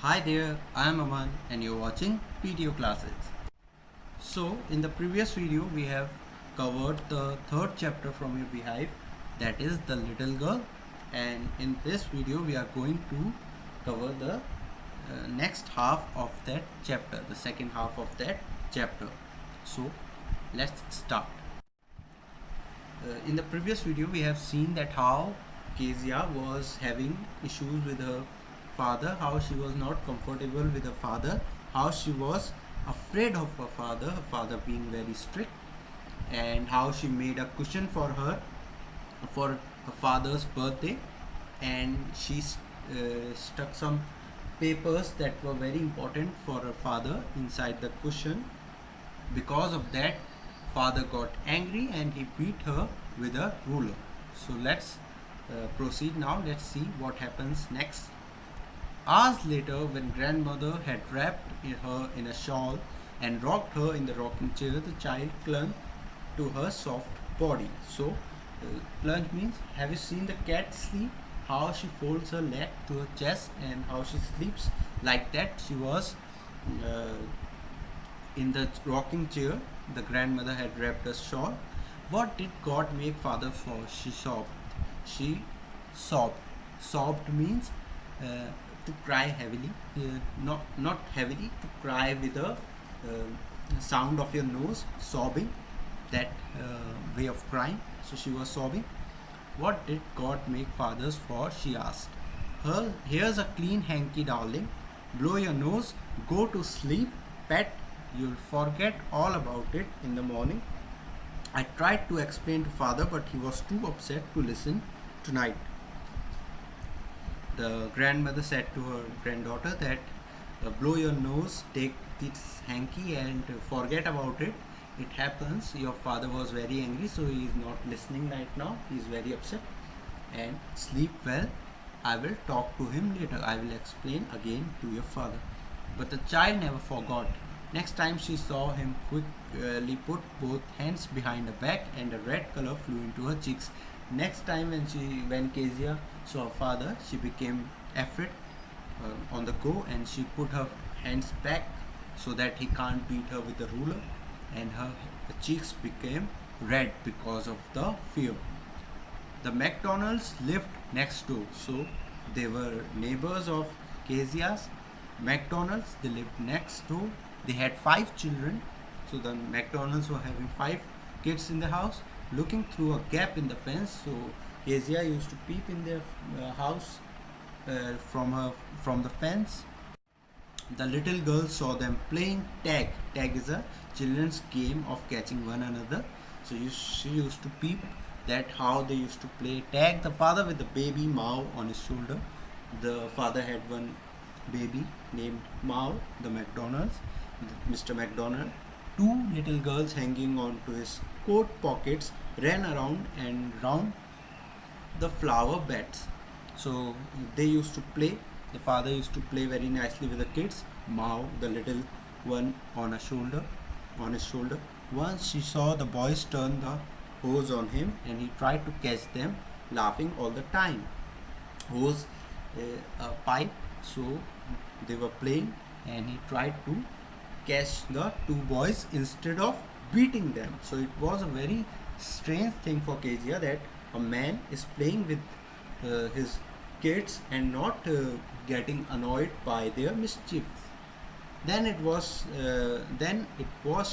Hi there, I am Aman and you're watching PTO classes. So, in the previous video, we have covered the third chapter from your beehive, that is the little girl, and in this video, we are going to cover the next half of that chapter, the second half of that chapter. So, let's start. In the previous video, we have seen that how Kezia was having issues with her father, how she was not comfortable with her father, how she was afraid of her father being very strict, and how she made a cushion for her father's birthday, and she stuck some papers that were very important for her father inside the cushion. Because of that, father got angry and he beat her with a ruler. So let's proceed now. Let's see what happens next. Hours later, when grandmother had wrapped her in a shawl and rocked her in the rocking chair, the child clung to her soft body. So, plunge means, have you seen the cat sleep? How she folds her leg to her chest and how she sleeps like that. She was uh, in the rocking chair. The grandmother had wrapped a shawl. What did God make father for? She sobbed. She sobbed. Sobbed means to cry heavily, not heavily, to cry with a sound of your nose, sobbing, that way of crying. So she was sobbing. What did God make fathers for? She asked. Here's a clean hanky, darling. Blow your nose, go to sleep, pet. You'll forget all about it in the morning. I tried to explain to father, but he was too upset to listen tonight. The grandmother said to her granddaughter that blow your nose, take this hanky and forget about it. It happens. Your father was very angry, so he is not listening right now. He is very upset. And sleep well. I will talk to him later. I will explain again to your father. But the child never forgot. Next time she saw him quickly put both hands behind her back and a red color flew into her cheeks. Next time when Kezia saw her father, she became afraid on the go and she put her hands back so that he can't beat her with the ruler, and her cheeks became red because of the fear. The McDonald's lived next door, so they were neighbors of Kezia's. McDonald's, they lived next door. They had 5 children, so the McDonald's were having 5 kids in the house. Looking through a gap in the fence, so Kezia used to peep in their house from the fence. The little girl saw them playing tag. Tag is a children's game of catching one another. So she used to peep that how they used to play tag. The father with the baby Mao on his shoulder. The father had one baby named Mao, the McDonald's, Mr. McDonald. Two little girls hanging on to his coat pockets ran around and round the flower beds. So they used to play. The father used to play very nicely with the kids. Mao, the little one, on his shoulder. Once she saw the boys turn the hose on him, and he tried to catch them, laughing all the time. Hose, a pipe. So they were playing, and he tried to catch the two boys instead of beating them. So it was a very strange thing for Kezia that a man is playing with his kids and not getting annoyed by their mischief. Then it was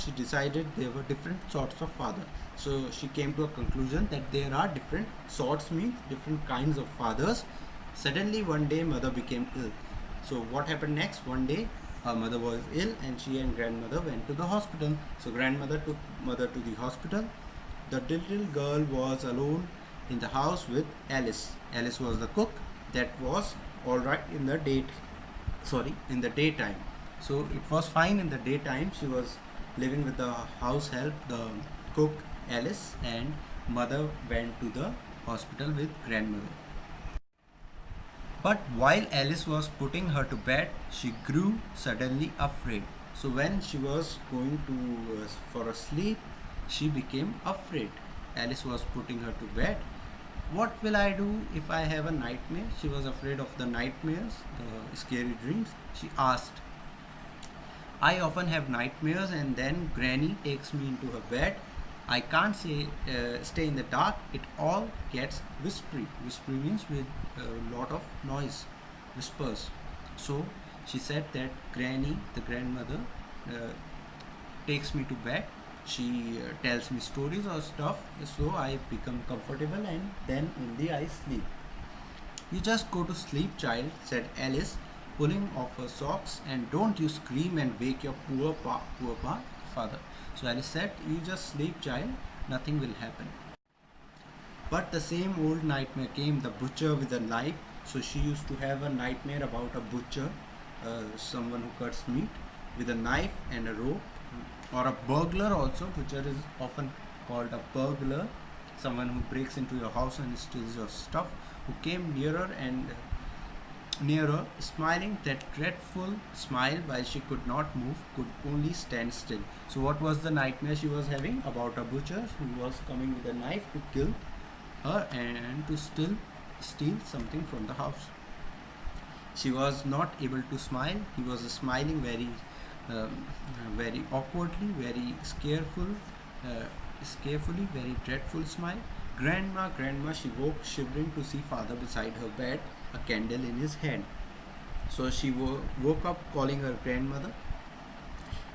she decided there were different sorts of father. So she came to a conclusion that there are different sorts, means different kinds of fathers. Suddenly one day mother became ill. So what happened next? One day her mother was ill and she and grandmother went to the hospital. So grandmother took mother to the hospital. The little girl was alone in the house with Alice. Alice was the cook. That was all right in the daytime. So it was fine in the daytime. She was living with the house help, the cook Alice, and mother went to the hospital with grandmother. But while Alice was putting her to bed, she grew suddenly afraid. So when she was going to for a sleep, she became afraid. Alice was putting her to bed, What will I do if I have a nightmare? She was afraid of the nightmares, the scary dreams. She asked, I often have nightmares and then Granny takes me into her bed. I can't stay in the dark. It all gets whispery. Whispery means with a lot of noise, whispers. So she said that Granny, the grandmother, uh, takes me to bed. She tells me stories or stuff, so I become comfortable and then only I sleep. You just go to sleep, child, said Alice, pulling off her socks, and don't you scream and wake your father. So Alice said, you just sleep, child, nothing will happen. But the same old nightmare came, the butcher with a knife. So she used to have a nightmare about a butcher, someone who cuts meat, with a knife and a rope, or a burglar also. Butcher is often called a burglar, someone who breaks into your house and steals your stuff, who came nearer, smiling that dreadful smile while she could not move, could only stand still. So, what was the nightmare she was having? About a butcher who was coming with a knife to kill her and to still steal something from the house. She was not able to smile. He was smiling very awkwardly, very scarefully, very dreadful smile. Grandma, she woke shivering to see father beside her bed, a candle in his hand. So she woke up calling her grandmother,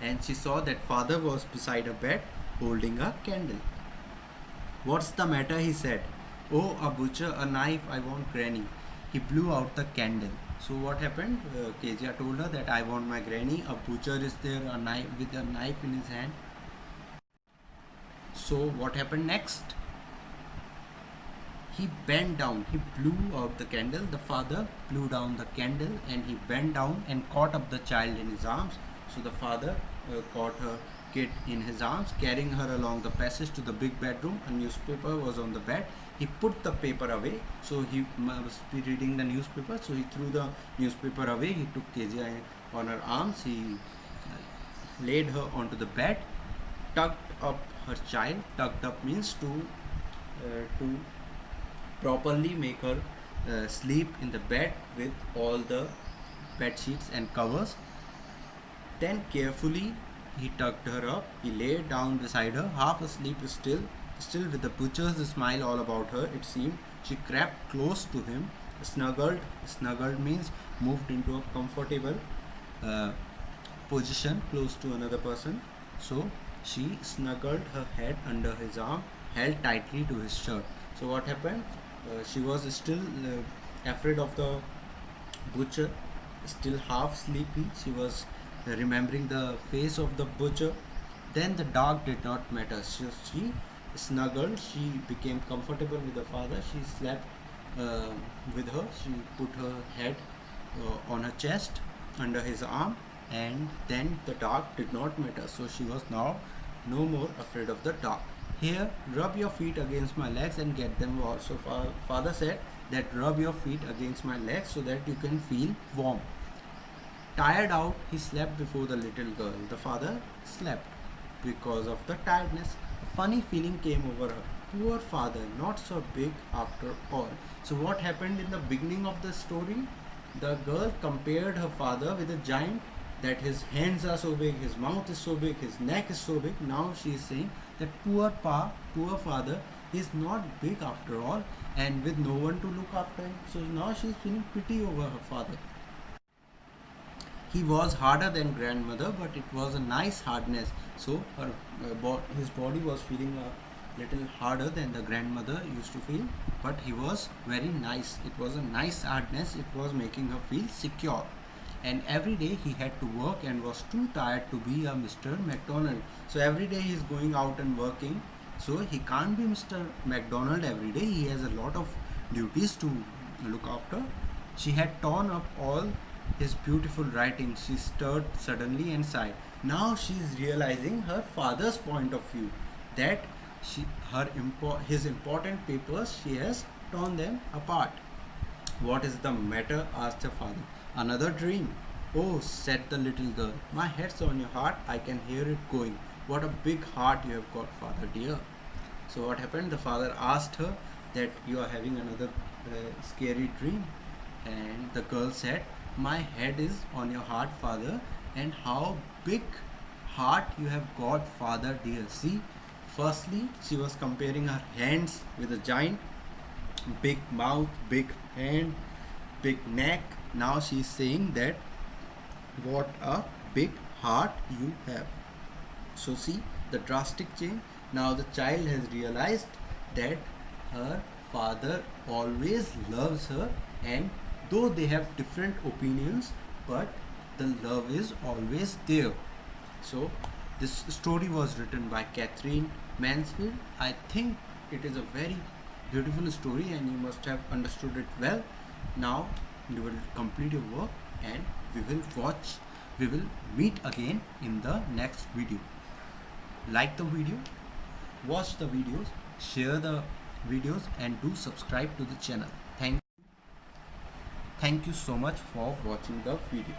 and she saw that father was beside her bed holding a candle. What's the matter? He said. Oh, a butcher, a knife, I want granny. He blew out the candle. So what happened? Kezia told her that I want my granny. A butcher is there, a knife with a knife in his hand. So what happened next? He bent down. He blew out the candle. The father blew down the candle and he bent down and caught up the child in his arms. So the father caught her kid in his arms, carrying her along the passage to the big bedroom. A newspaper was on the bed. He put the paper away. So he must be reading the newspaper. So he threw the newspaper away. He took Kezia on her arms. He laid her onto the bed, tucked up her child. Tucked up means to properly make her sleep in the bed with all the bed sheets and covers. Then carefully he tucked her up. He lay down beside her, half asleep still with the butcher's smile all about her. It seemed she crept close to him, snuggled. Snuggled means moved into a comfortable uh, position close to another person. So she snuggled her head under his arm, held tightly to his shirt. So what happened? She was still afraid of the butcher, still half sleepy. She was remembering the face of the butcher. Then the dog did not matter. She snuggled. She became comfortable with the father. She slept uh, with her. She put her head on her chest under his arm, and then the dog did not matter. So she was now no more afraid of the dog. Here, rub your feet against my legs and get them warm. So father said that rub your feet against my legs so that you can feel warm. Tired out, he slept before the little girl. The father slept because of the tiredness. A funny feeling came over her. Poor father, not so big after all. So what happened in the beginning of the story? The girl compared her father with a giant, that his hands are so big, his mouth is so big, his neck is so big. Now she is saying that poor father is not big after all, and with no one to look after him. So now she is feeling pity over her father. He was harder than grandmother, but it was a nice hardness. So his body was feeling a little harder than the grandmother used to feel, but he was very nice. It was a nice hardness. It was making her feel secure. And every day he had to work and was too tired to be a Mr. McDonald. So every day he is going out and working. So he can't be Mr. McDonald every day. He has a lot of duties to look after. She had torn up all his beautiful writing. She stirred suddenly and sighed. Now she is realizing her father's point of view, that his important papers, she has torn them apart. What is the matter? Asked her father. Another dream. Oh, said the little girl. My head's on your heart. I can hear it going. What a big heart you have got, father dear. So what happened? The father asked her, that you are having another scary dream. And the girl said, my head is on your heart, father, and how big heart you have got, father dear. See, firstly she was comparing her hands with a giant, big mouth, big hand, big neck. Now she is saying that what a big heart you have. So see the drastic change. Now the child has realized that her father always loves her, and though they have different opinions, but the love is always there. So this story was written by Catherine Mansfield. I think it is a very beautiful story and you must have understood it well. Now you will complete your work and we will meet again in the next video. Like the video, watch the videos, share the videos, and do subscribe to the channel. Thank you so much for watching the video.